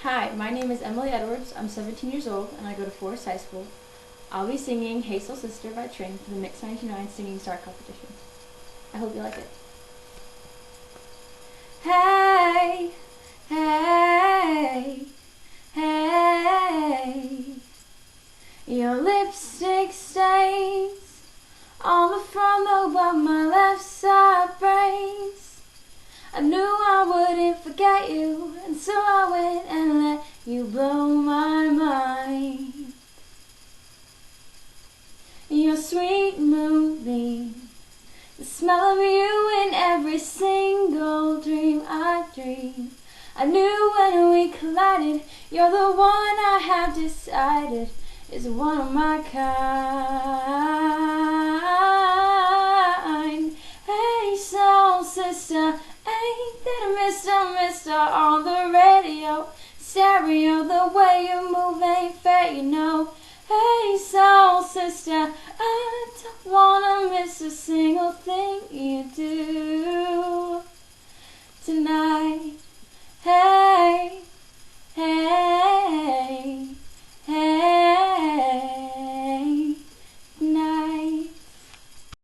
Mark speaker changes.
Speaker 1: Hi, my name is Emilee Edwards. I'm 17 years old and I go to Forest High School. I'll be singing Hey Soul Sister by Train for the Mix 99 Singing Star Competition. I hope you like it. Hey, hey, hey, your lipstick stains on the front lobe of my left side brains. I knew I wouldn't forget you, and so I went and let you blow my mind. Your sweet moonbeam, the smell of you in every single dream I dream. I knew when we collided, you're the one I have decided is one of my kind. Hey soul sister, ain't that a mister on the radio, stereo, the way you move ain't fair, you know. Hey soul sister, I don't wanna miss a single thing you do.